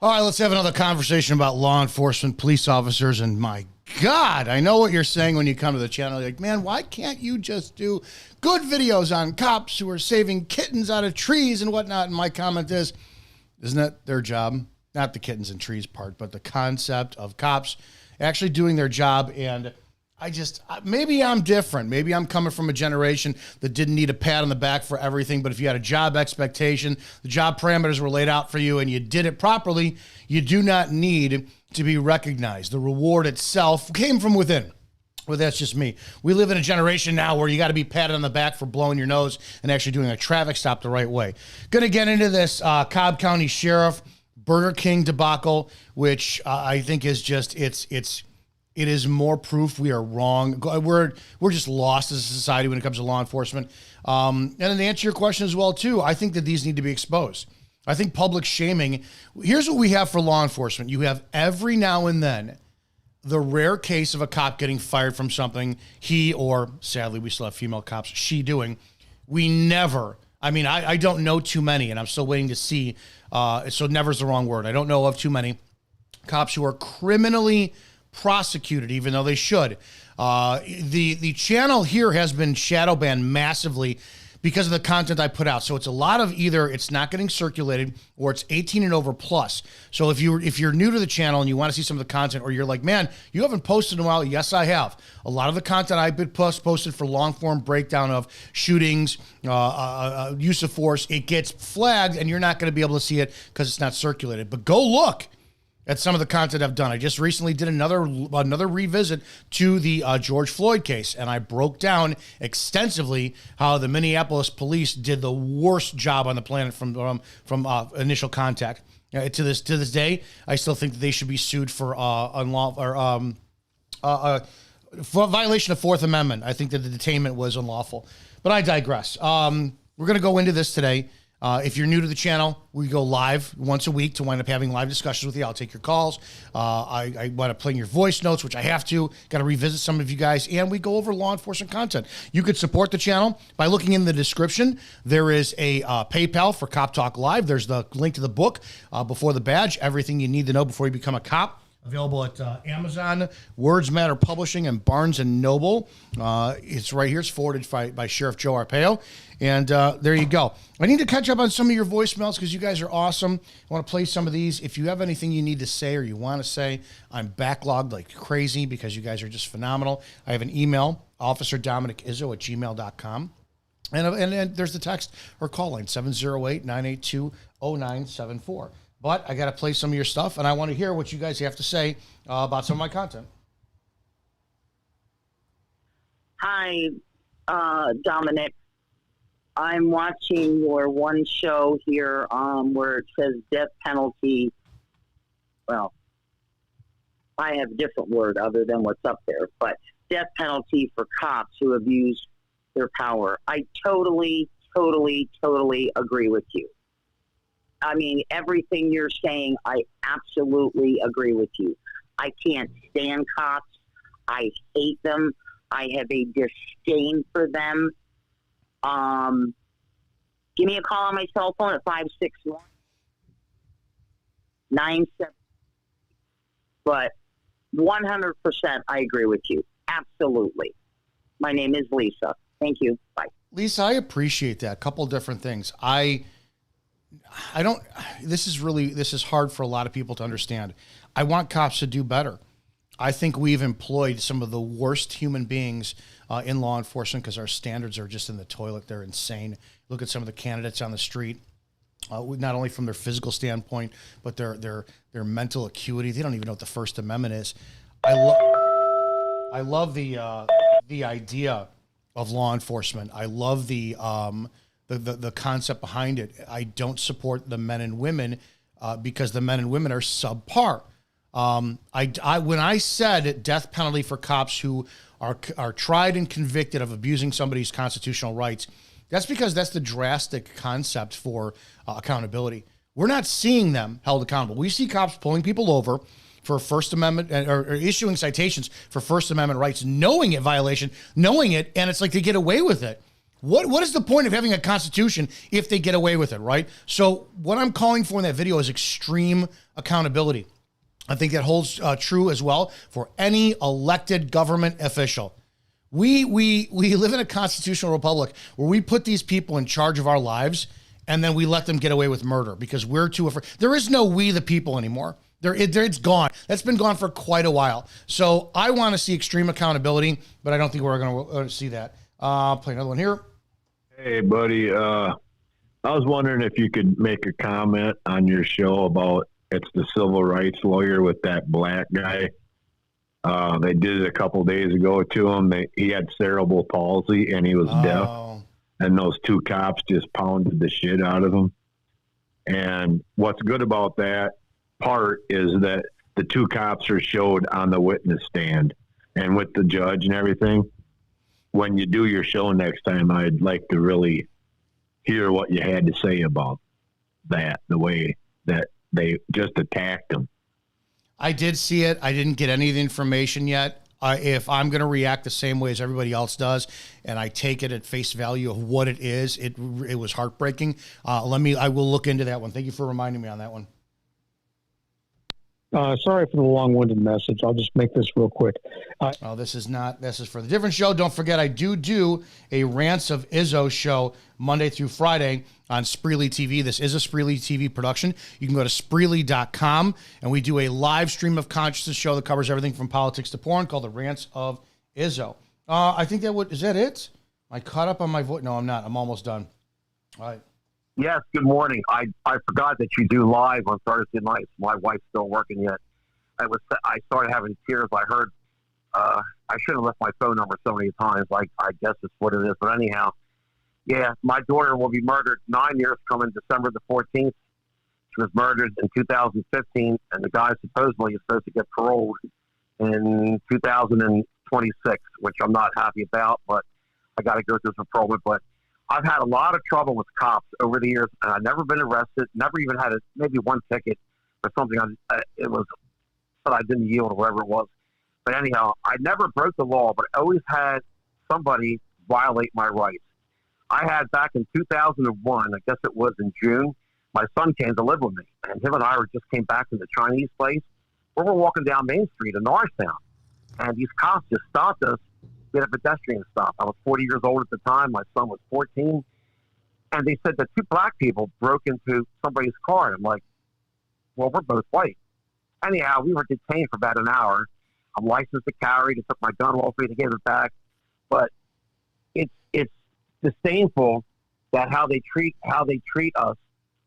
All right, let's have another conversation about law enforcement, police officers, and my God, I know what you're saying when you come to the channel. You're like, man, why can't you just do good videos on cops who are saving kittens out of trees and whatnot? And my comment is, isn't that their job? Not the kittens and trees part, but the concept of cops actually doing their job. And maybe I'm different. Maybe I'm coming from a generation that didn't need a pat on the back for everything. But if you had a job expectation, the job parameters were laid out for you and you did it properly, you do not need to be recognized. The reward itself came from within. Well, that's just me. We live in a generation now where you got to be patted on the back for blowing your nose and actually doing a traffic stop the right way. Going to get into this Cobb County Sheriff Burger King debacle, which I think is just, it is more proof we are wrong. We're just lost as a society when it comes to law enforcement. And then to answer your question as well, too, I think that these need to be exposed. I think public shaming, here's what we have for law enforcement. You have every now and then the rare case of a cop getting fired from something he, or sadly we still have female cops, she doing. We never, I don't know too many, and I'm still waiting to see, so never's the wrong word. I don't know of too many cops who are criminally prosecuted, even though they should. The channel here has been shadow banned massively because of the content I put out. So it's a lot of either it's not getting circulated or it's 18 and over plus. So if you're new to the channel and you want to see some of the content, or you're like, man, you haven't posted in a while. Yes, I have. A lot of the content I've been posted for long form breakdown of shootings, use of force, it gets flagged and you're not going to be able to see it because it's not circulated. But go look at some of the content I've done. I just recently did another revisit to the George Floyd case, and I broke down extensively how the Minneapolis police did the worst job on the planet from initial contact. To this day, I still think that they should be sued for for violation of Fourth Amendment. I think that the detainment was unlawful, but I digress. We're going to go into this today. If you're new to the channel, we go live once a week to wind up having live discussions with you. I'll take your calls. I wind up playing your voice notes, which I have to. Got to revisit some of you guys, and we go over law enforcement content. You could support the channel by looking in the description. There is a PayPal for Cop Talk Live. There's the link to the book, Before the Badge, Everything You Need to Know Before You Become a Cop. Available at Amazon, Words Matter Publishing, and Barnes & Noble. It's right here. It's forwarded by Sheriff Joe Arpaio. And there you go. I need to catch up on some of your voicemails because you guys are awesome. I want to play some of these. If you have anything you need to say or you want to say, I'm backlogged like crazy because you guys are just phenomenal. I have an email, officerdominiczzo@gmail.com. And there's the text or call line, 708-982-0974. But I got to play some of your stuff, and I want to hear what you guys have to say about some of my content. Hi, Dominic. I'm watching your one show here where it says death penalty. Well, I have a different word other than what's up there, but death penalty for cops who abuse their power. I totally agree with you. I mean, everything you're saying, I absolutely agree with you. I can't stand cops. I hate them. I have a disdain for them. Give me a call on my cell phone at 561-97. But 100% I agree with you. Absolutely. My name is Lisa. Thank you. Bye. Lisa, I appreciate that. A couple different things. This is hard for a lot of people to understand. I want cops to do better. I think we've employed some of the worst human beings in law enforcement because our standards are just in the toilet. They're insane. Look at some of the candidates on the street, not only from their physical standpoint, but their mental acuity. They don't even know what the First Amendment is. I love the idea of law enforcement. I love the concept behind it. I don't support the men and women because the men and women are subpar. When I said death penalty for cops who are tried and convicted of abusing somebody's constitutional rights, that's because that's the drastic concept for accountability. We're not seeing them held accountable. We see cops pulling people over for First Amendment or issuing citations for First Amendment rights, knowing it, and it's like they get away with it. What is the point of having a constitution if they get away with it, right? So what I'm calling for in that video is extreme accountability. I think that holds true as well for any elected government official. We live in a constitutional republic where we put these people in charge of our lives and then we let them get away with murder because we're too afraid. There is no we the people anymore. It's gone. That's been gone for quite a while. So I want to see extreme accountability, but I don't think we're going to see that. Play another one here. Hey, buddy. I was wondering if you could make a comment on your show about it's the civil rights lawyer with that black guy. They did it a couple days ago to him. He had cerebral palsy and he was deaf. And those two cops just pounded the shit out of him. And what's good about that part is that the two cops are showed on the witness stand and with the judge and everything. When you do your show next time, I'd like to really hear what you had to say about that, the way that they just attacked him. I did see it. I didn't get any of the information yet. If I'm going to react the same way as everybody else does, and I take it at face value of what it is, it was heartbreaking. I will look into that one. Thank you for reminding me on that one. Sorry for the long-winded message. I'll just make this real quick. This is for the different show. Don't forget, I do a Rants of Izzo show Monday through Friday on Spreely TV. This is a Spreely TV production. You can go to Spreely.com, and we do a live stream of consciousness show that covers everything from politics to porn called the Rants of Izzo. I think is that it? Am I caught up on my voice? No, I'm not. I'm almost done. All right. Yes, good morning. I forgot that you do live on Thursday nights. My wife's still working yet. I started having tears. I heard I should have left my phone number so many times. I guess it's what it is. But anyhow, yeah, my daughter will be murdered 9 years coming December the 14th. She was murdered in 2015, and the guy supposedly is supposed to get paroled in 2026, which I'm not happy about, but I got to go through some parole. But I've had a lot of trouble with cops over the years, and I've never been arrested, never even had maybe one ticket or something. It was that I didn't yield or whatever it was. But anyhow, I never broke the law, but I always had somebody violate my rights. I had back in 2001, I guess it was in June, my son came to live with me, and him and I just came back from the Chinese place. We were walking down Main Street in Norristown, and these cops just stopped us. We had a pedestrian stop. I was 40 years old at the time. My son was 14. And they said that two black people broke into somebody's car. And I'm like, well, we're both white. Anyhow, we were detained for about an hour. I'm licensed to carry. They took my gun off me. They gave it back. But it's disdainful that how they treat us.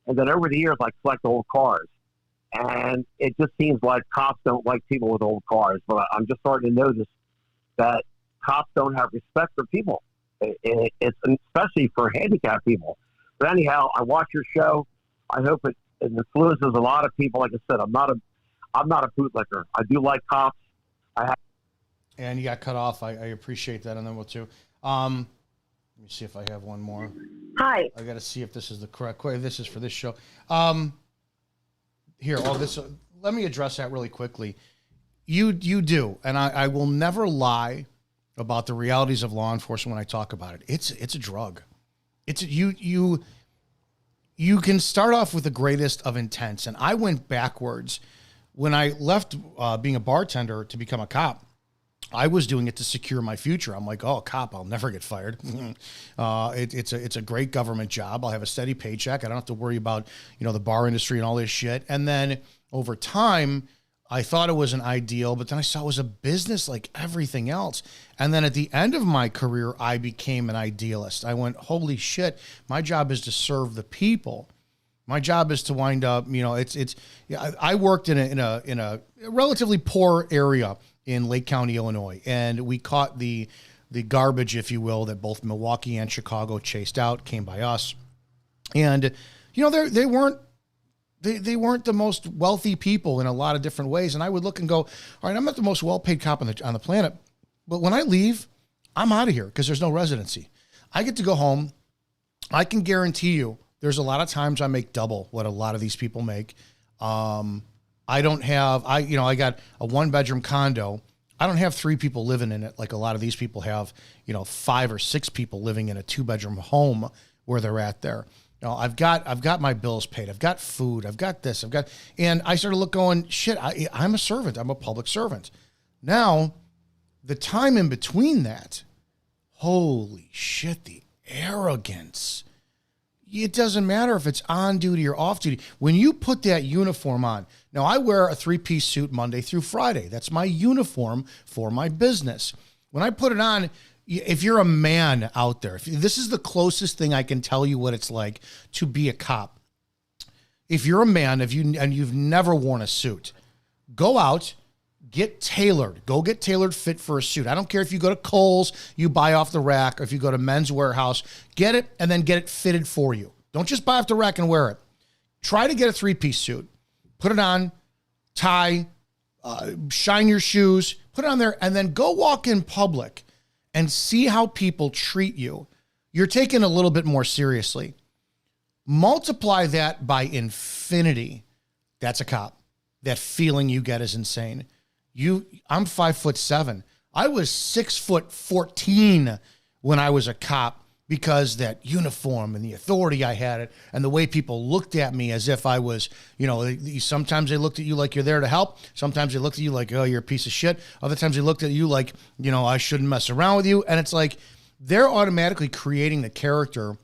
And then over the years, I collect old cars. And it just seems like cops don't like people with old cars. But I'm just starting to notice that cops don't have respect for people. It's especially for handicapped people. But anyhow, I watch your show. I hope it influences a lot of people. Like I said, I'm not a bootlicker. I do like cops. And you got cut off. I appreciate that, and then we'll too. Let me see if I have one more. Hi. I got to see if this is the correct. This is for this show. Here, let me address that really quickly. You do, and I will never lie about the realities of law enforcement when I talk about it. It's a drug. You can start off with the greatest of intents, and I went backwards when I left being a bartender to become a cop. I was doing it to secure my future. I'm like, oh, cop, I'll never get fired. It's a great government job. I'll have a steady paycheck. I don't have to worry about the bar industry and all this shit. And then over time, I thought it was an ideal, but then I saw it was a business like everything else. And then at the end of my career, I became an idealist. I went, holy shit, my job is to serve the people. My job is to wind up, I worked in a relatively poor area in Lake County, Illinois, and we caught the garbage, if you will, that both Milwaukee and Chicago chased out, came by us. And, they weren't the most wealthy people in a lot of different ways. And I would look and go, all right, I'm not the most well-paid cop on the planet, but when I leave, I'm out of here because there's no residency. I get to go home. I can guarantee you there's a lot of times I make double what a lot of these people make. I got a 1-bedroom condo. I don't have 3 people living in it like a lot of these people have, 5 or 6 people living in a 2-bedroom home where they're at there. I've got my bills paid. I've got food. I've got this. And I started going, shit, I'm a servant. I'm a public servant. Now, the time in between that, holy shit, the arrogance. It doesn't matter if it's on duty or off duty. When you put that uniform on, now I wear a 3-piece suit Monday through Friday. That's my uniform for my business. When I put it on, if you're a man out there, this is the closest thing I can tell you what it's like to be a cop. If you're a man, and you've never worn a suit, go out, get tailored. Go get tailored fit for a suit. I don't care if you go to Kohl's, you buy off the rack, or if you go to Men's Warehouse, get it and then get it fitted for you. Don't just buy off the rack and wear it. Try to get a 3-piece suit. Put it on, tie, shine your shoes, put it on there, and then go walk in public and see how people treat you. You're taken a little bit more seriously. Multiply that by infinity. That's a cop. That feeling you get is insane. I'm 5'7". I was 6'14" when I was a cop because that uniform and the authority I had and the way people looked at me as if I was, sometimes they looked at you like you're there to help. Sometimes they looked at you like, oh, you're a piece of shit. Other times they looked at you like, I shouldn't mess around with you. And it's like they're automatically creating the character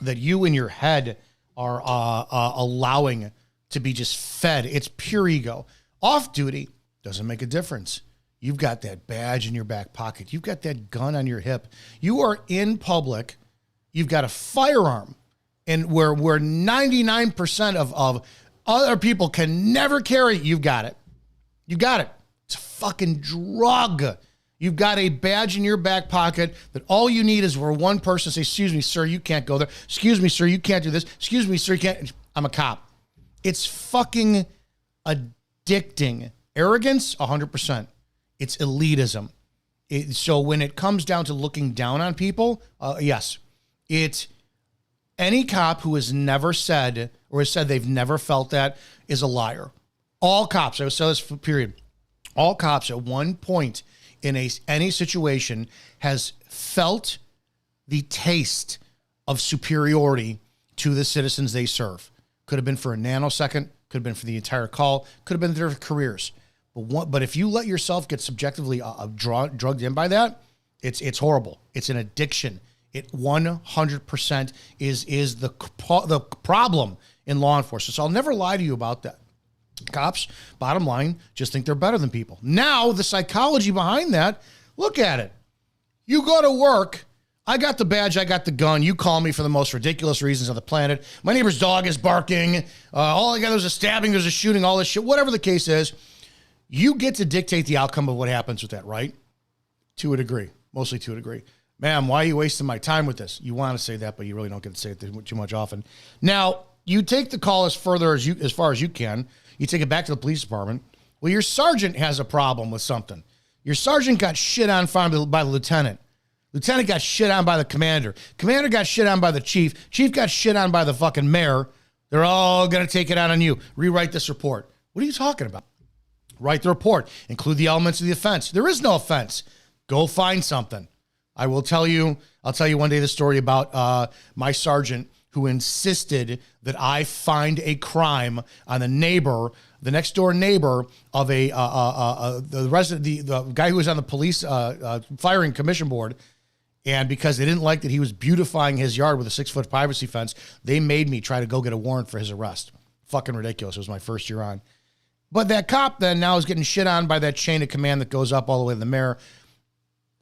that you in your head are allowing to be just fed. It's pure ego. Off duty doesn't make a difference. You've got that badge in your back pocket. You've got that gun on your hip. You are in public. You've got a firearm. And where 99% of other people can never carry it, you've got it. You got it. It's a fucking drug. You've got a badge in your back pocket that all you need is for one person to say, excuse me, sir, you can't go there. Excuse me, sir, you can't do this. Excuse me, sir, you can't. I'm a cop. It's fucking addicting. Arrogance, 100%. It's elitism. So when it comes down to looking down on people, yes. It's any cop who has never said or has said they've never felt that is a liar. All cops, I would say this for period. All cops at one point in any situation has felt the taste of superiority to the citizens they serve. Could have been for a nanosecond, could have been for the entire call, could have been their careers. But if you let yourself get subjectively drugged in by that, it's horrible. It's an addiction. It 100% is the problem in law enforcement. So I'll never lie to you about that. Cops, bottom line, just think they're better than people. Now, the psychology behind that, look at it. You go to work, I got the badge, I got the gun, you call me for the most ridiculous reasons on the planet. My neighbor's dog is barking, all I got was a stabbing, there's a shooting, all this shit, whatever the case is. You get to dictate the outcome of what happens with that, right? To a degree, mostly to a degree. Ma'am, why are you wasting my time with this? You want to say that, but you really don't get to say it too much often. Now, you take the call as far as you can. You take it back to the police department. Well, your sergeant has a problem with something. Your sergeant got shit on by the lieutenant. Lieutenant got shit on by the commander. Commander got shit on by the chief. Chief got shit on by the fucking mayor. They're all going to take it out on you. Rewrite this report. What are you talking about? Write the report. Include the elements of the offense. There is no offense. Go find something. I'll tell you one day the story about my sergeant who insisted that I find a crime on the next door neighbor of the guy who was on the police firing commission board. And because they didn't like that he was beautifying his yard with a 6-foot privacy fence, they made me try to go get a warrant for his arrest. Fucking ridiculous. It was my first year on. But that cop then now is getting shit on by that chain of command that goes up all the way to the mayor.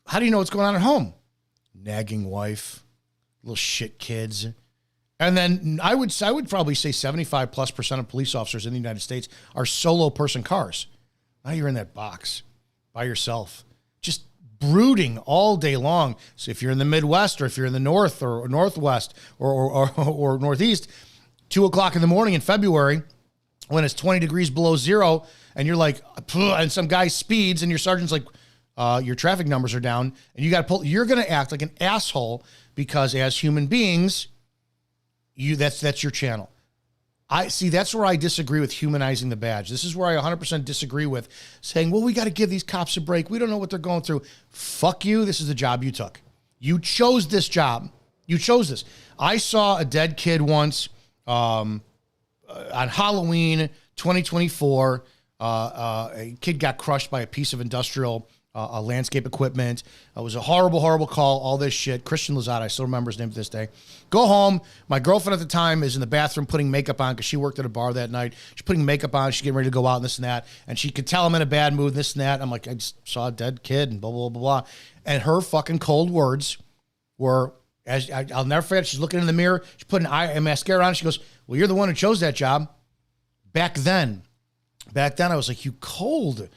How do you know what's going on at home? Nagging wife, little shit kids. And then I would probably say 75+% of police officers in the United States are solo person cars. Now you're in that box by yourself, just brooding all day long. So if you're in the Midwest or if you're in the North or Northwest or Northeast, 2:00 in the morning in February, when it's 20 degrees below zero and you're like, and some guy speeds and your sergeant's like, your traffic numbers are down and you got to pull, you're going to act like an asshole because as human beings, that's your channel. I see, that's where I disagree with humanizing the badge. This is where I 100% disagree with saying, well, we got to give these cops a break. We don't know what they're going through. Fuck you. This is the job you took. You chose this job. You chose this. I saw a dead kid once on Halloween 2024. A kid got crushed by a piece of industrial landscape equipment. It was a horrible, horrible call, all this shit. Christian Lazada, I still remember his name to this day. Go home. My girlfriend at the time is in the bathroom putting makeup on because she worked at a bar that night. She's putting makeup on. She's getting ready to go out and this and that. And she could tell I'm in a bad mood, this and that. I'm like, I just saw a dead kid and blah, blah, blah, blah. And her fucking cold words were, I'll never forget, she's looking in the mirror. She's putting a mascara on. She goes, well, you're the one who chose that job. Back then, I was like, you cold,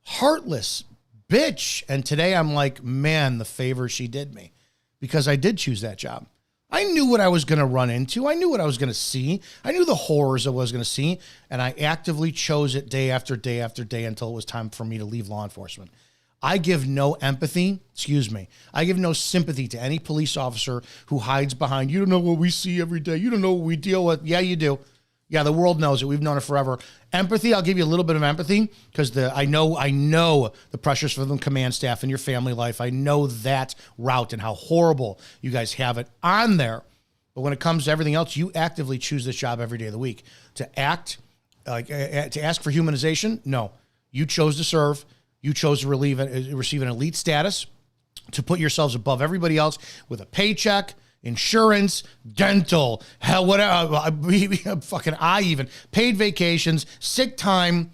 heartless bitch. And today I'm like, man, the favor she did me, because I did choose that job. I knew what I was going to run into. I knew what I was going to see. I knew the horrors I was going to see. And I actively chose it day after day after day until it was time for me to leave law enforcement. I give no empathy, I give no sympathy to any police officer who hides behind, you don't know what we see every day. You don't know what we deal with. Yeah, you do. Yeah, the world knows it. We've known it forever. Empathy, I'll give you a little bit of empathy because I know the pressures for the command staff and your family life. I know that route and how horrible you guys have it on there. But when it comes to everything else, you actively choose this job every day of the week. To ask for humanization, no. You chose to serve. You chose to receive an elite status, to put yourselves above everybody else with a paycheck, insurance, dental, hell, whatever, fucking even paid vacations, sick time,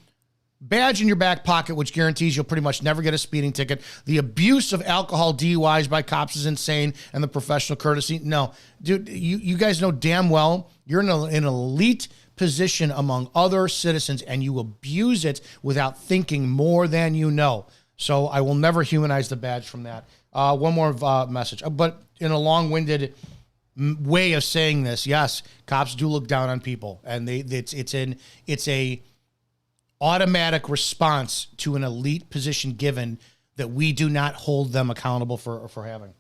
badge in your back pocket, which guarantees you'll pretty much never get a speeding ticket. The abuse of alcohol DUIs by cops is insane, and the professional courtesy. No, dude, you guys know damn well you're in an elite position among other citizens, and you abuse it without thinking more than you know. So I will never humanize the badge from that. One more message, but in a long-winded way of saying this, yes, cops do look down on people, and it's a automatic response to an elite position given that we do not hold them accountable for having.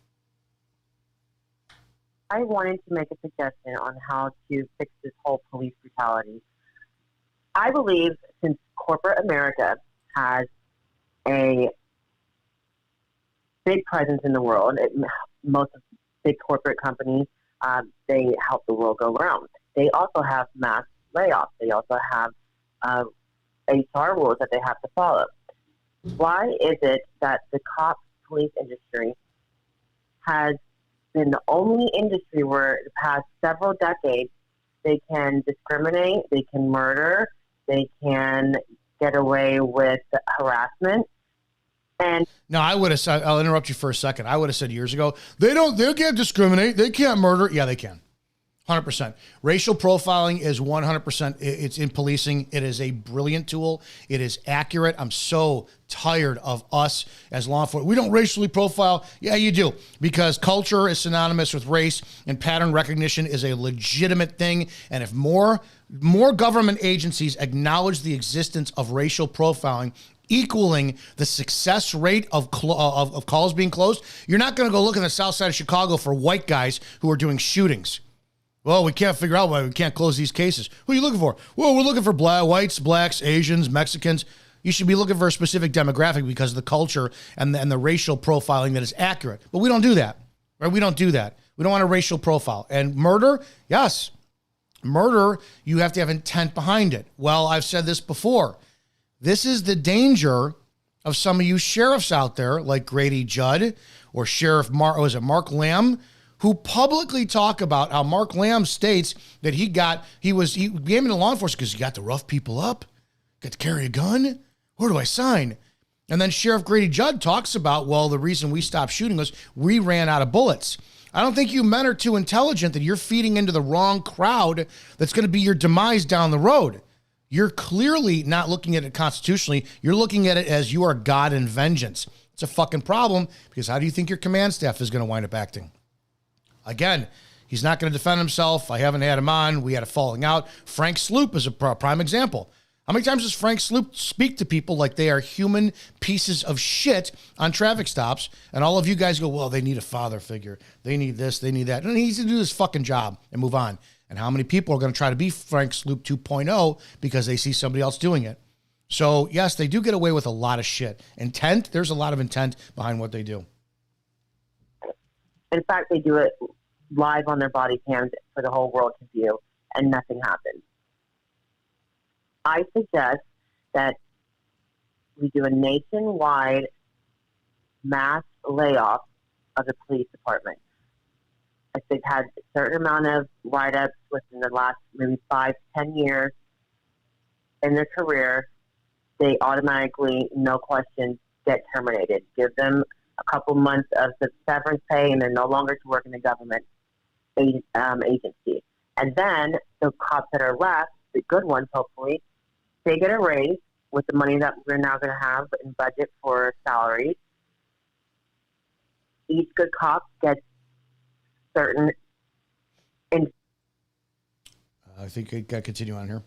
I wanted to make a suggestion on how to fix this whole police brutality. I believe since corporate America has a big presence in the world, most of big corporate companies, they help the world go round. They also have mass layoffs. They also have HR rules that they have to follow. Why is it that the police industry has been the only industry where the past several decades they can discriminate, they can murder, they can get away with harassment? And no, I would have said, I'll interrupt you for a second. I would have said years ago, they can't discriminate. They can't murder. Yeah, they can. 100%. Racial profiling is 100%. It's in policing. It is a brilliant tool. It is accurate. I'm so tired of us as law enforcement. We don't racially profile. Yeah, you do, because culture is synonymous with race, and pattern recognition is a legitimate thing. And if more government agencies acknowledge the existence of racial profiling, equaling the success rate of calls being closed, you're not going to go look in the south side of Chicago for white guys who are doing shootings. Well, we can't figure out why we can't close these cases. Who are you looking for? Well, we're looking for whites, blacks, Asians, Mexicans. You should be looking for a specific demographic because of the culture and the racial profiling that is accurate. But we don't do that, right? We don't do that. We don't want a racial profile. And murder, yes. Murder, you have to have intent behind it. Well, I've said this before. This is the danger of some of you sheriffs out there, like Grady Judd or Sheriff Mark Lamb, who publicly talk about how Mark Lamb states that he came into law enforcement because he got to rough people up, got to carry a gun. Where do I sign? And then Sheriff Grady Judd talks about, well, the reason we stopped shooting was we ran out of bullets. I don't think you men are too intelligent that you're feeding into the wrong crowd that's going to be your demise down the road. You're clearly not looking at it constitutionally. You're looking at it as you are God in vengeance. It's a fucking problem, because how do you think your command staff is going to wind up acting? Again, he's not going to defend himself. I haven't had him on. We had a falling out. Frank Sloop is a prime example. How many times does Frank Sloop speak to people like they are human pieces of shit on traffic stops? And all of you guys go, well, they need a father figure. They need this, they need that. And he needs to do his fucking job and move on. And how many people are going to try to be Frank Sloop 2.0 because they see somebody else doing it? So, yes, they do get away with a lot of shit. Intent, there's a lot of intent behind what they do. In fact, they do it live on their body cams for the whole world to view, and nothing happens. I suggest that we do a nationwide mass layoff of the police department. If they've had a certain amount of write-ups within the last maybe 5 to 10 years in their career, they automatically, no question, get terminated. Give them a couple months of the severance pay, and they're no longer to work in the government agency. And then the cops that are left, the good ones hopefully, they get a raise with the money that we're now going to have in budget for salaries. Each good cop gets certain. I think I got to continue on here.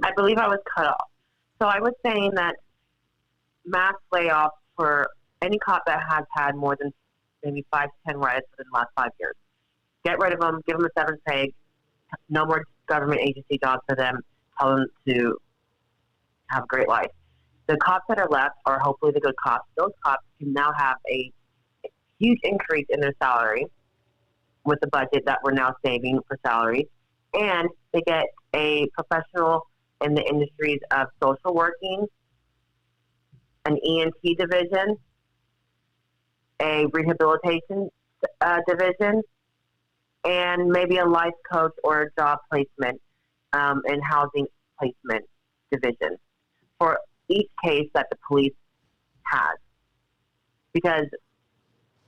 I believe I was cut off. So I was saying that mass layoffs for any cop that has had more than maybe 5 to 10 riots within the last 5 years. Get rid of them, give them a severance pay, no more government agency jobs for them, tell them to have a great life. The cops that are left are hopefully the good cops. Those cops can now have a huge increase in their salary with the budget that we're now saving for salaries. And they get a professional in the industries of social working, an ENT division, a rehabilitation division, and maybe a life coach or a job placement and housing placement division for each case that the police has. Because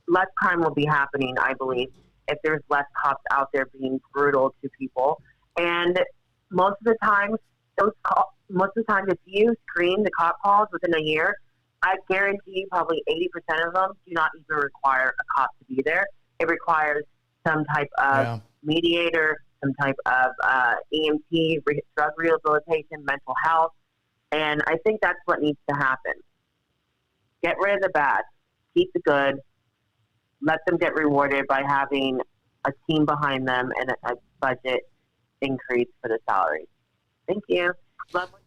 less crime will be happening, I believe, if there's less cops out there being brutal to people. And most of the time, if you screen the cop calls within a year, I guarantee you probably 80% of them do not even require a cop to be there. It requires some type of mediator, some type of EMT, drug rehabilitation, mental health. And I think that's what needs to happen. Get rid of the bad. Keep the good. Let them get rewarded by having a team behind them and a budget increase for the salary. Thank you.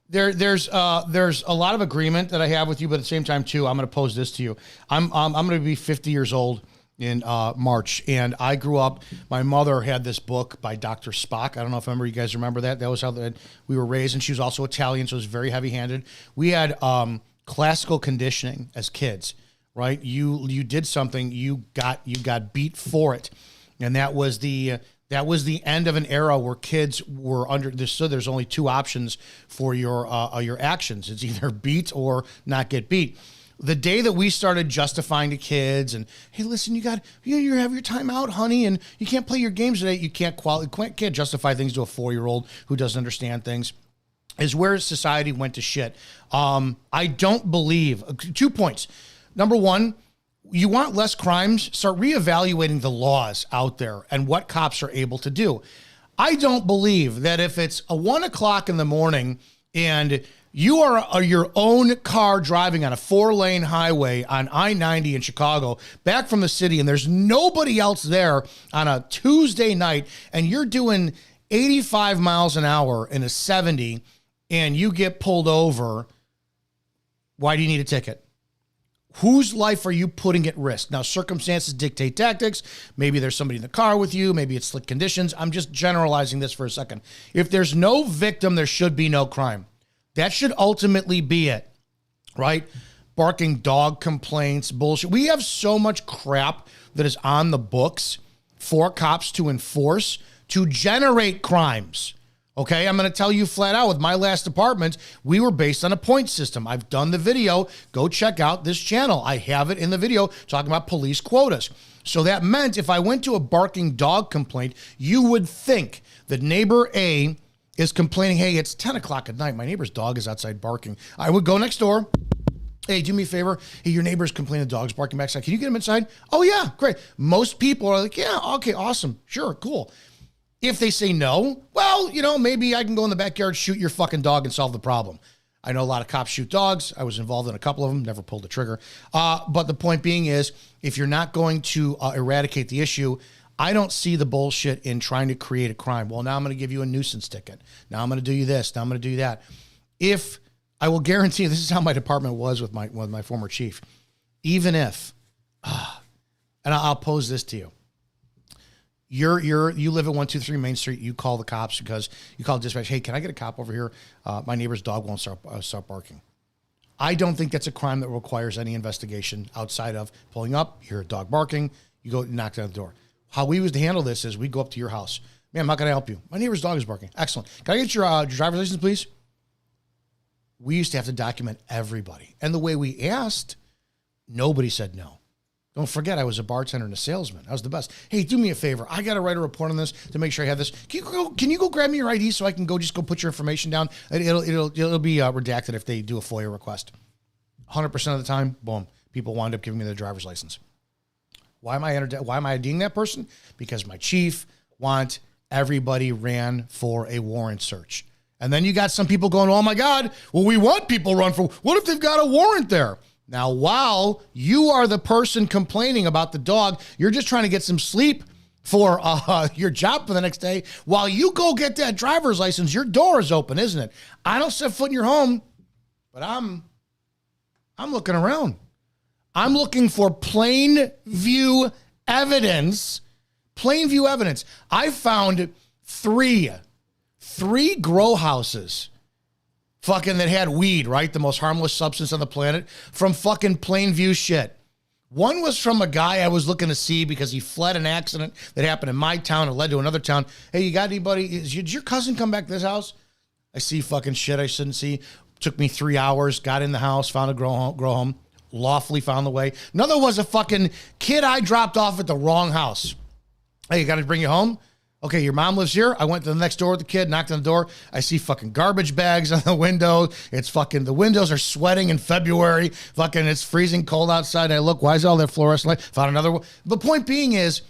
There's a lot of agreement that I have with you, but at the same time too, I'm going to pose this to you. I'm going to be 50 years old in March, and I grew up. My mother had this book by Dr. Spock. I don't know if you guys remember that. That was how we were raised, and she was also Italian, so it was very heavy-handed. We had classical conditioning as kids, right? You did something, you got beat for it, and that was the end of an era where kids were under this. So there's only 2 options for your actions. It's either beat or not get beat. The day that we started justifying to kids and, hey, listen, you have your time out, honey, and you can't play your games today. You can't justify things to a 4-year-old who doesn't understand things, is where society went to shit. I don't believe 2 points. Number one, you want less crimes, start reevaluating the laws out there and what cops are able to do. I don't believe that if it's 1:00 in the morning and you are your own car driving on a 4-lane highway on I-90 in Chicago, back from the city, and there's nobody else there on a Tuesday night, and you're doing 85 miles an hour in a 70, and you get pulled over, why do you need a ticket? Whose life are you putting at risk? Now, circumstances dictate tactics. Maybe there's somebody in the car with you. Maybe it's slick conditions. I'm just generalizing this for a second. If there's no victim, there should be no crime. That should ultimately be it, right? Barking dog complaints, bullshit. We have so much crap that is on the books for cops to enforce to generate crimes. Okay, I'm going to tell you flat out, with my last department, we were based on a point system. I've done the video. Go check out this channel. I have it in the video talking about police quotas. So that meant if I went to a barking dog complaint, you would think that neighbor A is complaining, hey, it's 10 o'clock at night. My neighbor's dog is outside barking. I would go next door. Hey, do me a favor. Hey, your neighbor's complaining the dog's barking backside. Can you get him inside? Oh, yeah, great. Most people are like, yeah, okay, awesome. Sure, cool. If they say no, well, maybe I can go in the backyard, shoot your fucking dog, and solve the problem. I know a lot of cops shoot dogs. I was involved in a couple of them, never pulled the trigger. But the point being is, if you're not going to eradicate the issue, I don't see the bullshit in trying to create a crime. Well, now I'm going to give you a nuisance ticket. Now I'm going to do you this. Now I'm going to do that. If I will guarantee you, this is how my department was with my former chief. Even if, and I'll pose this to you. You live at 123 Main Street. You call the cops because you call dispatch. Hey, can I get a cop over here? My neighbor's dog won't start barking. I don't think that's a crime that requires any investigation outside of pulling up. You hear a dog barking. You go knock down the door. How we used to handle this is we go up to your house. Ma'am, how can I help you? My neighbor's dog is barking. Excellent. Can I get your driver's license, please? We used to have to document everybody. And the way we asked, nobody said no. Don't forget, I was a bartender and a salesman. I was the best. Hey, do me a favor. I got to write a report on this to make sure I have this. Can you go grab me your ID so I can go put your information down? It'll be redacted if they do a FOIA request. 100% of the time, boom, people wind up giving me their driver's license. Why am I IDing that person? Because my chief want everybody ran for a warrant search. And then you got some people going, oh my God, well, we want people run for, what if they've got a warrant there? Now, while you are the person complaining about the dog, you're just trying to get some sleep for your job for the next day. While you go get that driver's license, your door is open, isn't it? I don't set foot in your home, but I'm looking around. I'm looking for plain view evidence. Plain view evidence. I found three grow houses fucking that had weed, right? The most harmless substance on the planet from fucking plain view shit. One was from a guy I was looking to see because he fled an accident that happened in my town and led to another town. Hey, you got anybody? Did your cousin come back to this house? I see fucking shit I shouldn't see. Took me 3 hours, got in the house, found a grow home, lawfully found the way. Another was a fucking kid I dropped off at the wrong house. Hey, you got to bring you home? Okay, your mom lives here. I went to the next door with the kid, knocked on the door. I see fucking garbage bags on the window. It's fucking, the windows are sweating in February. Fucking, it's freezing cold outside. I look, why is all that fluorescent light? Found another one. The point being is,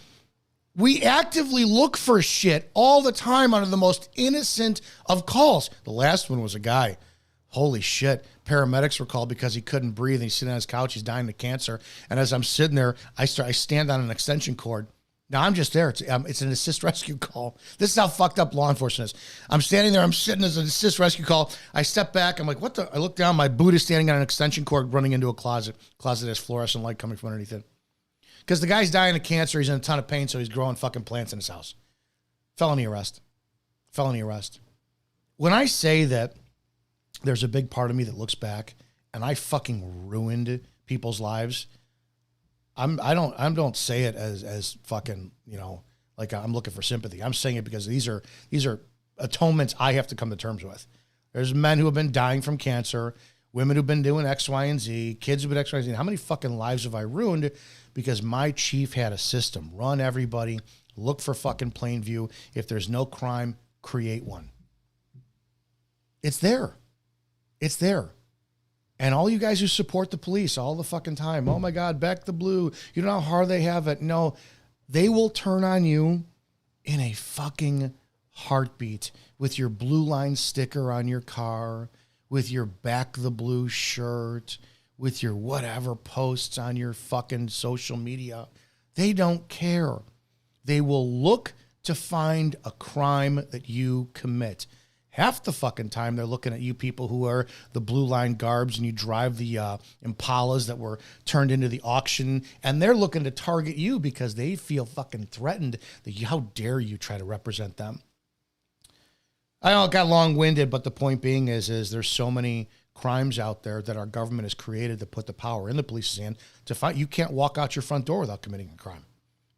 we actively look for shit all the time under the most innocent of calls. The last one was a guy. Holy shit. Paramedics were called because he couldn't breathe. And he's sitting on his couch. He's dying of cancer. And as I'm sitting there, I stand on an extension cord. Now, I'm just there. It's an assist rescue call. This is how fucked up law enforcement is. I'm standing there. I'm sitting as an assist rescue call. I step back. I'm like, what the? I look down. My boot is standing on an extension cord running into a closet. Closet has fluorescent light coming from underneath it. Because the guy's dying of cancer. He's in a ton of pain, so he's growing fucking plants in his house. Felony arrest. Felony arrest. When I say that there's a big part of me that looks back and I fucking ruined people's lives, I don't say it as fucking, like I'm looking for sympathy. I'm saying it because these are atonements I have to come to terms with. There's men who have been dying from cancer, women who've been doing X, Y, and Z, kids who've been X, Y, and Z. How many fucking lives have I ruined because my chief had a system? Run everybody, look for fucking plain view. If there's no crime, create one. It's there. It's there. And all you guys who support the police all the fucking time, oh my God, back the blue. You know how hard they have it. No, they will turn on you in a fucking heartbeat with your blue line sticker on your car, with your back the blue shirt, with your whatever posts on your fucking social media. They don't care. They will look to find a crime that you commit. Half the fucking time they're looking at you people who are the blue line garbs and you drive the Impalas that were turned into the auction, and they're looking to target you because they feel fucking threatened that how dare you try to represent them. I know it got long-winded, but the point being is there's so many crimes out there that our government has created to put the power in the police's hand to fight. You can't walk out your front door without committing a crime.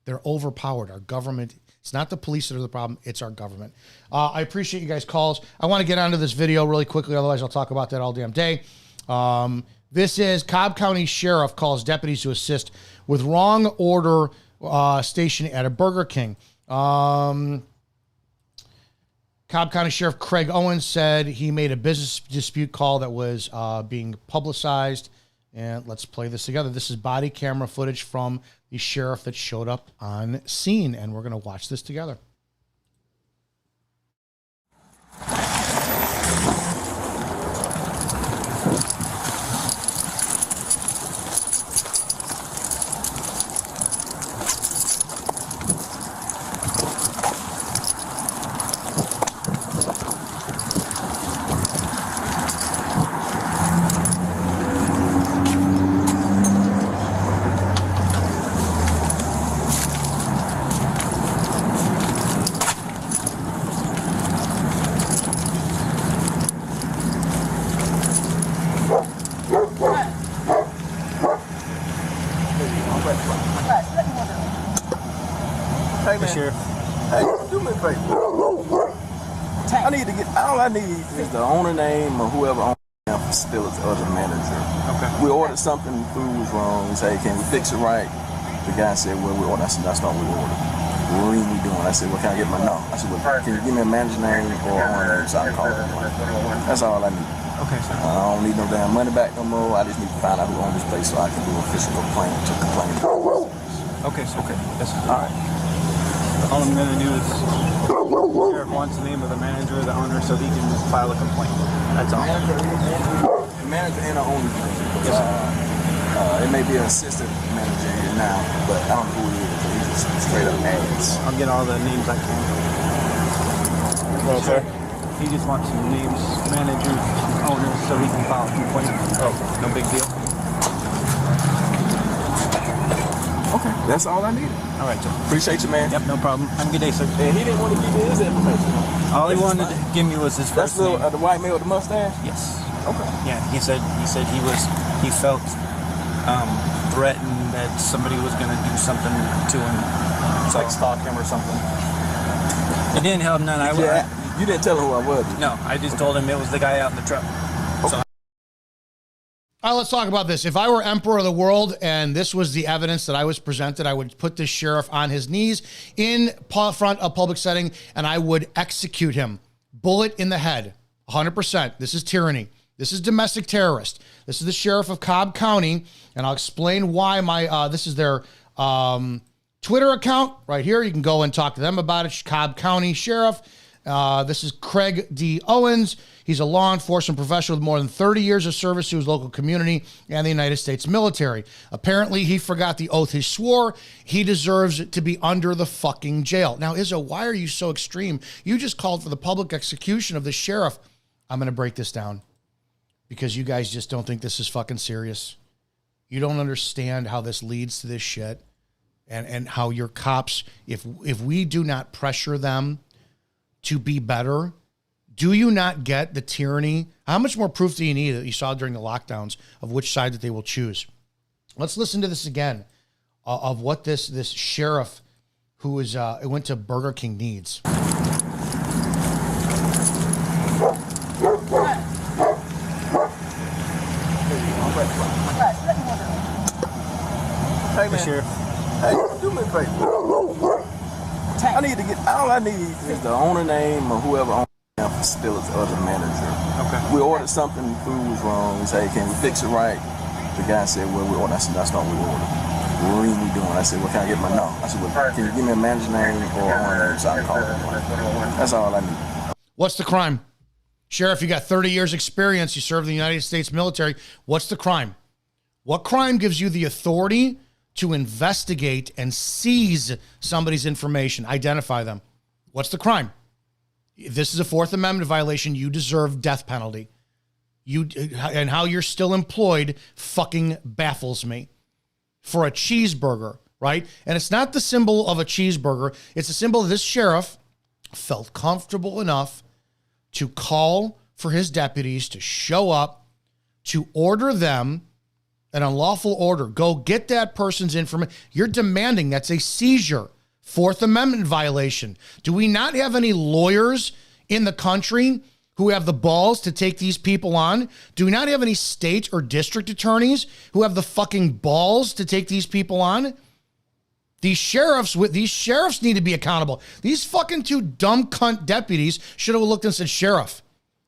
They're overpowered. Our government, it's not the police that are the problem, it's our government. I appreciate you guys' calls. I want to get onto this video really quickly, otherwise I'll talk about that all damn day. This is Cobb County Sheriff calls deputies to assist with wrong order stationing at a Burger King. Cobb County Sheriff Craig Owens said he made a business dispute call that was being publicized. And let's play this together. This is body camera footage from the sheriff that showed up on scene, and we're going to watch this together. Sheriff. Hey, do me a favor. I need to get, all I need is the owner name or whoever owns the facility or the manager. Okay. We ordered something, the food was wrong. We say, hey, can we fix it right? The guy said, well, we ordered. I said, that's not what we ordered. What are we doing? I said, well, can I get my no? I said, well, can you give me a manager name or owner name so I can call it? That's all I need. Okay, sir. I don't need no damn money back no more. I just need to find out who owns this place so I can do an official complaint to complain. Okay, sir. Okay. That's All right. all I'm gonna do is the sheriff wants the name of the manager or the owner so he can file a complaint. That's all. Manager and the owner's name. Yes, sir. It may be an assistant manager here now, but I don't know who he is. He's just straight up ass. I'll get all the names I can. Well, sir. He just wants some names, managers, owners, so he can file a complaint. Oh, no big deal. Okay, that's all I needed. All right, sir. Appreciate you, man. Yep, no problem. Have a good day, sir. And he didn't want to give me his information. All he wanted to give me was his That's first name. the white man with the mustache? Yes. Okay. Yeah, he said he felt threatened that somebody was going to do something to him. It's like stalk him or something. It didn't help none. You didn't tell him who I was, did you? No, I just told him it was the guy out in the truck. So, All right, let's talk about this. If I were emperor of the world and this was the evidence that I was presented, I would put this sheriff on his knees in front of public setting and I would execute him. Bullet in the head, 100%. This is tyranny. This is domestic terrorist. This is the sheriff of Cobb County, and I'll explain why this is their Twitter account right here. You can go and talk to them about it. Cobb County Sheriff. This is Craig D. Owens. He's a law enforcement professional with more than 30 years of service to his local community and the United States military. Apparently, he forgot the oath he swore. He deserves to be under the fucking jail. Now, Izzo, why are you so extreme? You just called for the public execution of the sheriff. I'm going to break this down because you guys just don't think this is fucking serious. You don't understand how this leads to this shit and how your cops, if we do not pressure them to be better, do you not get the tyranny? How much more proof do you need that you saw during the lockdowns of which side that they will choose? Let's listen to this again of what this sheriff who is went to Burger King needs. Hey, man. Sheriff. Hey, do me a favor. I need to get, all I need is the owner name or whoever owns the facility or the manager. Okay. We ordered something, the food was wrong. We say, hey, can we fix it right? The guy said, well, we ordered. I said, that's not what we ordered. What are we doing? I said, well, can I get my no? I said, well, can you give me a manager name or owner name so I can call it? That's all I need. What's the crime? Sheriff, you got 30 years experience. You served in the United States military. What's the crime? What crime gives you the authority to investigate and seize somebody's information, identify them? What's the crime? If this is a Fourth Amendment violation, you deserve death penalty. And how you're still employed fucking baffles me. For a cheeseburger, right? And it's not the symbol of a cheeseburger. It's a symbol of this sheriff felt comfortable enough to call for his deputies to show up, to order them an unlawful order. Go get that person's information. You're demanding, that's a seizure. Fourth Amendment violation. Do we not have any lawyers in the country who have the balls to take these people on? Do we not have any state or district attorneys who have the fucking balls to take these people on? These sheriffs need to be accountable. These fucking two dumb cunt deputies should have looked and said, sheriff,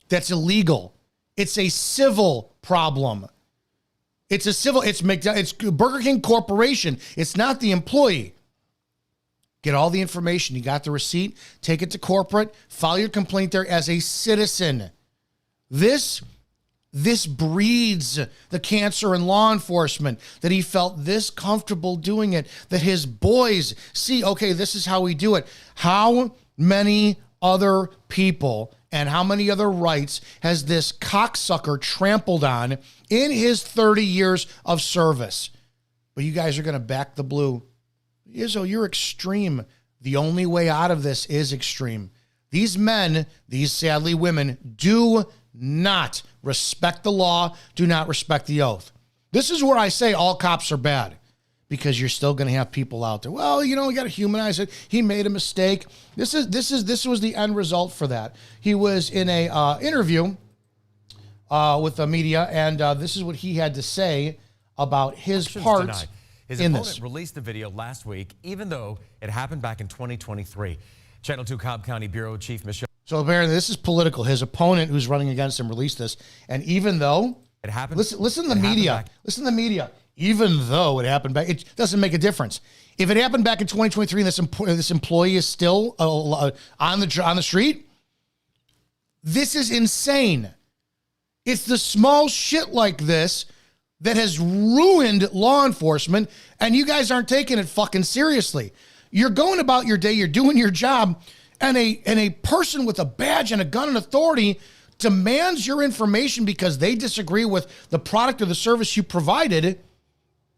that's illegal. It's a civil problem. It's Burger King Corporation. It's not the employee. Get all the information. You got the receipt. Take it to corporate. File your complaint there as a citizen. This breeds the cancer in law enforcement, that he felt this comfortable doing it, that his boys see, okay, this is how we do it. How many other people and how many other rights has this cocksucker trampled on in his 30 years of service? But you guys are going to back the blue. Izzo, you're extreme. The only way out of this is extreme. These men, these sadly women, do not respect the law, do not respect the oath. This is where I say all cops are bad. because you're still going to have people out there. Well, you know, we got to humanize it. He made a mistake. This was the end result for that. He was in a interview with the media, and this is what he had to say about his part tonight. His in opponent this. released the video last week, even though it happened back in 2023. Channel 2 Cobb County Bureau Chief Michelle. So apparently this is political. His opponent who's running against him released this, and even though it happened, listen to the media. Listen to the media. Even though it happened back, it doesn't make a difference. If it happened back in 2023 and this employee is still on the street, this is insane. It's the small shit like this that has ruined law enforcement, and you guys aren't taking it fucking seriously. You're going about your day, you're doing your job, and a person with a badge and a gun and authority demands your information because they disagree with the product or the service you provided,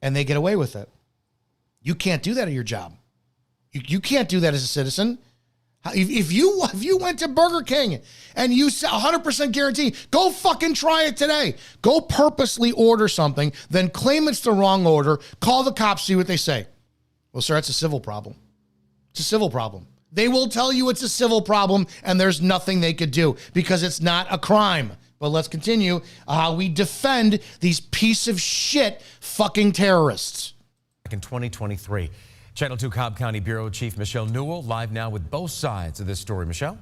and they get away with it. You can't do that at your job. You can't do that as a citizen. If you went to Burger King and you 100% guarantee, go fucking try it today. Go purposely order something, then claim it's the wrong order, call the cops, see what they say. Well, sir, it's a civil problem. It's a civil problem. They will tell you it's a civil problem and there's nothing they could do because it's not a crime. But let's continue how we defend these piece of shit fucking terrorists. Back in 2023. Channel 2 Cobb County Bureau Chief Michelle Newell live now with both sides of this story. Michelle?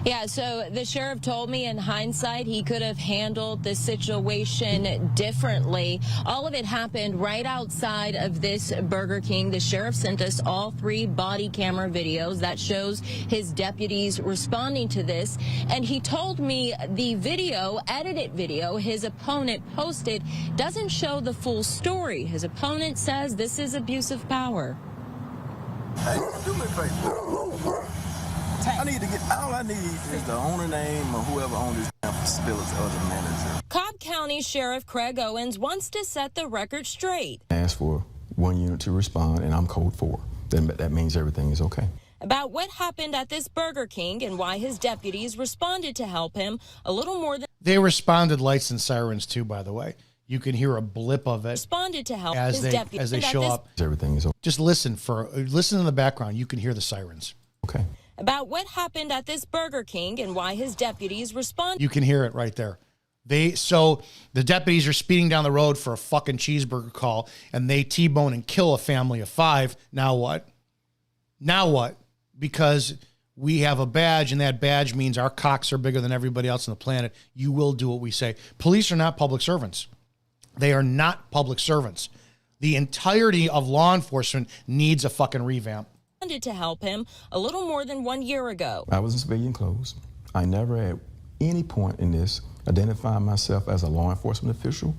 Yeah, so the sheriff told me in hindsight he could have handled the situation differently. All of it happened right outside of this Burger King. The sheriff sent us all 3 body camera videos that shows his deputies responding to this. And he told me the video, edited video, his opponent posted doesn't show the full story. His opponent says this is abuse of power. Hey, do me a favor. I need to get, all I need is the owner name or whoever owns this facility or the manager. Cobb County Sheriff Craig Owens wants to set the record straight. Ask for 1 unit to respond, and I'm code 4. Then that means everything is okay. About what happened at this Burger King and why his deputies responded to help him a little more than... They responded lights and sirens too, by the way. You can hear a blip of it responded to help as his they show up. Everything is okay. Just listen in the background. You can hear the sirens. Okay. About what happened at this Burger King and why his deputies responded. You can hear it right there. So the deputies are speeding down the road for a fucking cheeseburger call, and they T-bone and kill a family of 5. Now what? Now what? Because we have a badge, and that badge means our cocks are bigger than everybody else on the planet. You will do what we say. Police are not public servants. They are not public servants. The entirety of law enforcement needs a fucking revamp. To help him a little more than 1 year ago. I was in civilian clothes. I never at any point in this identified myself as a law enforcement official,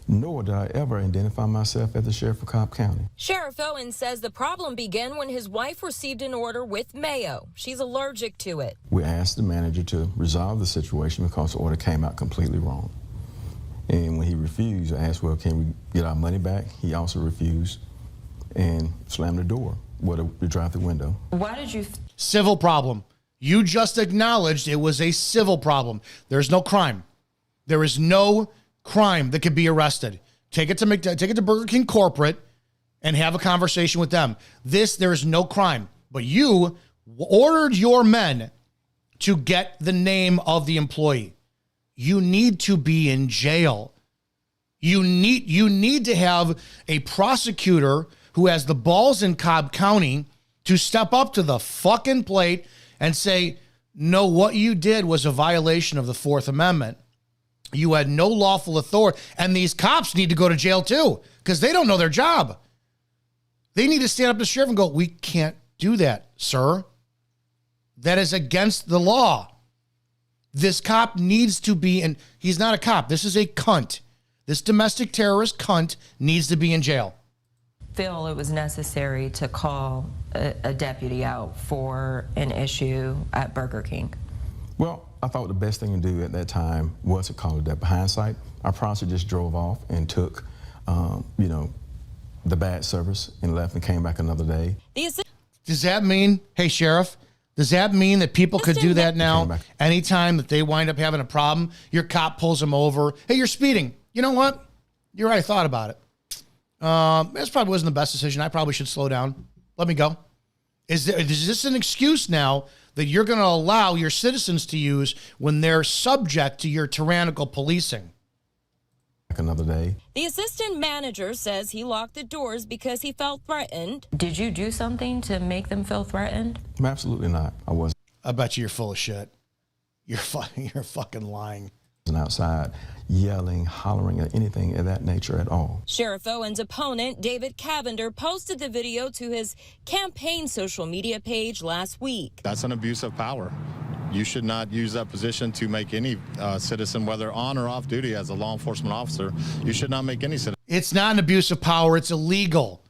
nor did I ever identify myself as the sheriff of Cobb County. Sheriff Owens says the problem began when his wife received an order with mayo. She's allergic to it. We asked the manager to resolve the situation because the order came out completely wrong. And when he refused, I asked, well, can we get our money back? He also refused and slammed the door. The drive-through window. Why did you... Civil problem. You just acknowledged it was a civil problem. There's no crime. There is no crime that could be arrested. Take it to Burger King corporate and have a conversation with them. There is no crime. But you ordered your men to get the name of the employee. You need to be in jail. You need to have a prosecutor who has the balls in Cobb County to step up to the fucking plate and say, no, what you did was a violation of the 4th Amendment. You had no lawful authority. And these cops need to go to jail too, because they don't know their job. They need to stand up to the sheriff and go, we can't do that, sir. That is against the law. This cop needs to be in, he's not a cop. This is a cunt. This domestic terrorist cunt needs to be in jail. Feel it was necessary to call a deputy out for an issue at Burger King? Well, I thought the best thing to do at that time was to call a deputy. Hindsight, I probably just drove off and took, the bad service and left and came back another day. Does that mean, hey, Sheriff, does that mean that people could do that now? Anytime that they wind up having a problem, your cop pulls them over. Hey, you're speeding. You know what? You're right, I thought about it. This probably wasn't the best decision. I probably should slow down. Let me go. Is this an excuse now that you're going to allow your citizens to use when they're subject to your tyrannical policing? Another day. The assistant manager says he locked the doors because he felt threatened. Did you do something to make them feel threatened? Absolutely not. I wasn't I bet you're full of shit. You're fucking lying. outside yelling, hollering, or anything of that nature at all. Sheriff Owen's opponent, David Cavender, posted the video to his campaign social media page last week. That's an abuse of power. You should not use that position to make any citizen, whether on or off duty as a law enforcement officer, you should not make any citizen. It's not an abuse of power. It's illegal.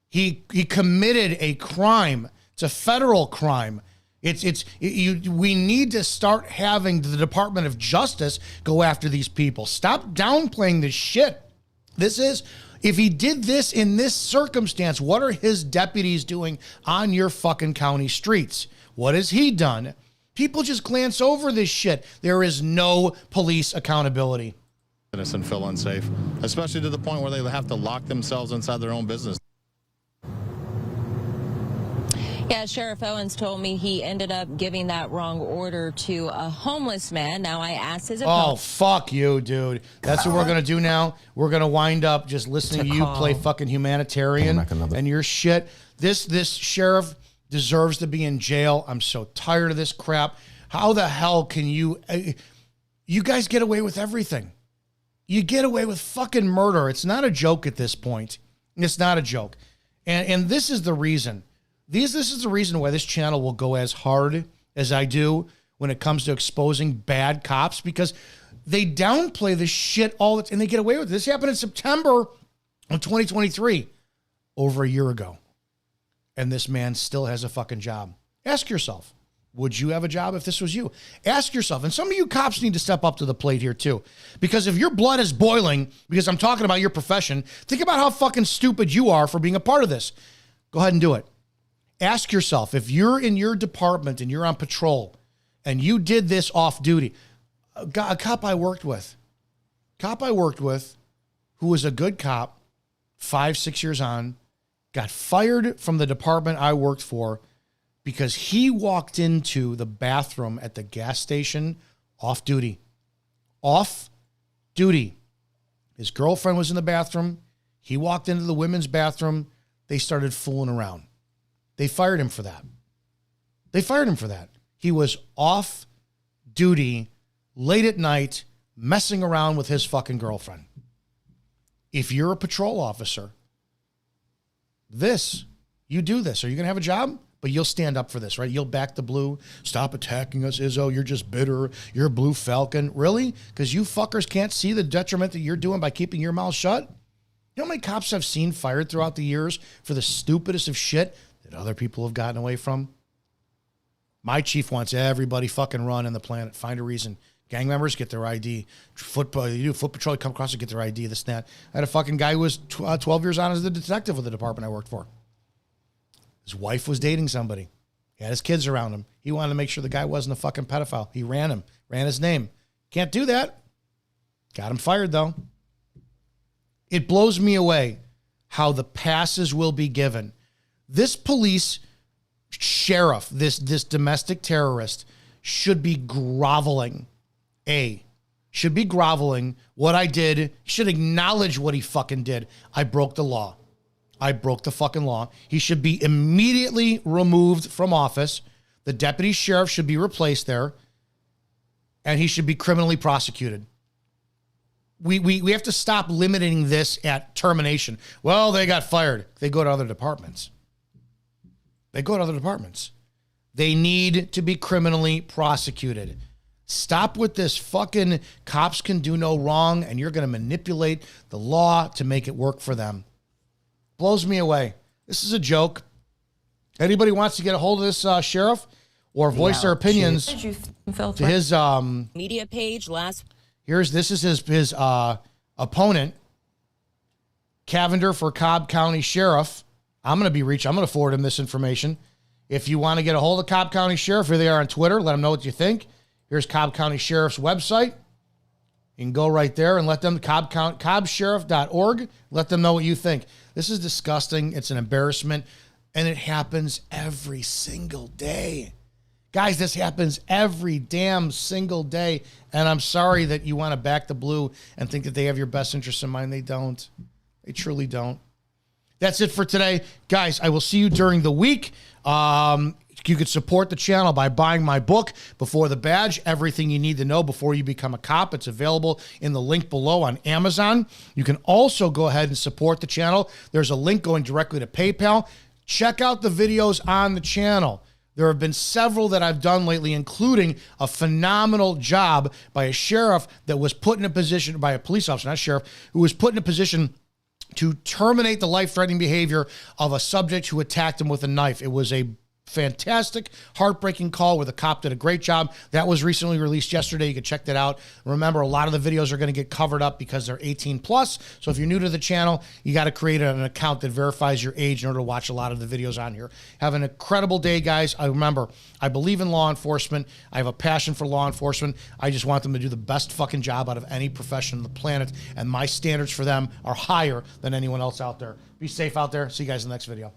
He committed a crime. It's a federal crime. We need to start having the Department of Justice go after these people. Stop downplaying this shit. If he did this in this circumstance, what are his deputies doing on your fucking county streets? What has he done? People just glance over this shit. There is no police accountability. Citizen feel unsafe, especially to the point where they have to lock themselves inside their own business. Yeah, Sheriff Owens told me he ended up giving that wrong order to a homeless man. Now I asked his opponent. Oh, fuck you, dude. That's what we're going to do now. We're going to wind up just listening to you play fucking humanitarian and your shit. This sheriff deserves to be in jail. I'm so tired of this crap. How the hell can you guys get away with everything? You get away with fucking murder. It's not a joke at this point. It's not a joke. And this is the reason. This is the reason why this channel will go as hard as I do when it comes to exposing bad cops, because they downplay this shit and they get away with it. This happened in September of 2023, over a year ago. And this man still has a fucking job. Ask yourself, would you have a job if this was you? Ask yourself. And some of you cops need to step up to the plate here too. Because if your blood is boiling, because I'm talking about your profession, think about how fucking stupid you are for being a part of this. Go ahead and do it. Ask yourself, if you're in your department and you're on patrol and you did this off duty, a cop I worked with, who was a good cop, 5-6 years on, got fired from the department I worked for because he walked into the bathroom at the gas station off duty. Off duty. His girlfriend was in the bathroom. He walked into the women's bathroom. They started fooling around. They fired him for that. He was off duty late at night messing around with his fucking girlfriend. If you're a patrol officer, you do this. Are you going to have a job? But you'll stand up for this, right? You'll back the blue. Stop attacking us, Izzo. You're just bitter. You're a blue falcon. Really? Because you fuckers can't see the detriment that you're doing by keeping your mouth shut? You know how many cops I've seen fired throughout the years for the stupidest of shit that other people have gotten away from? My chief wants everybody fucking run on the planet. Find a reason. Gang members, get their ID. Foot patrol, come across and get their ID, this and that. I had a fucking guy who was 12 years on as the detective with the department I worked for. His wife was dating somebody. He had his kids around him. He wanted to make sure the guy wasn't a fucking pedophile. He ran his name. Can't do that. Got him fired, though. It blows me away how the passes will be given. This police sheriff, this domestic terrorist, should be groveling. Should be groveling. What I did, should acknowledge what he fucking did. I broke the law. I broke the fucking law. He should be immediately removed from office. The deputy sheriff should be replaced there. And he should be criminally prosecuted. We have to stop limiting this at termination. Well, they got fired. They go to other departments. They need to be criminally prosecuted. Stop with this fucking cops can do no wrong and you're going to manipulate the law to make it work for them. Blows me away. This is a joke. Anybody wants to get a hold of this sheriff or voice their opinions to his media page last. This is his opponent, Cavender for Cobb County Sheriff. I'm going to forward him this information. If you want to get a hold of Cobb County Sheriff, here they are on Twitter. Let them know what you think. Here's Cobb County Sheriff's website. You can go right there and let them, cobbsheriff.org, let them know what you think. This is disgusting. It's an embarrassment. And it happens every single day. Guys, this happens every damn single day. And I'm sorry that you want to back the blue and think that they have your best interests in mind. They don't. They truly don't. That's it for today. Guys, I will see you during the week. You could support the channel by buying my book, Before the Badge, Everything You Need to Know Before You Become a Cop. It's available in the link below on Amazon. You can also go ahead and support the channel. There's a link going directly to PayPal. Check out the videos on the channel. There have been several that I've done lately, including a phenomenal job by a sheriff that was put in a position, by a police officer, not sheriff, who was put in a position to terminate the life-threatening behavior of a subject who attacked him with a knife. It was a fantastic, heartbreaking call where the cop did a great job. That was recently released yesterday. You can check that out. Remember, a lot of the videos are going to get covered up because they're 18 plus. So if you're new to the channel, you got to create an account that verifies your age in order to watch a lot of the videos on here. Have an incredible day, guys. Remember, I believe in law enforcement. I have a passion for law enforcement. I just want them to do the best fucking job out of any profession on the planet. And my standards for them are higher than anyone else out there. Be safe out there. See you guys in the next video.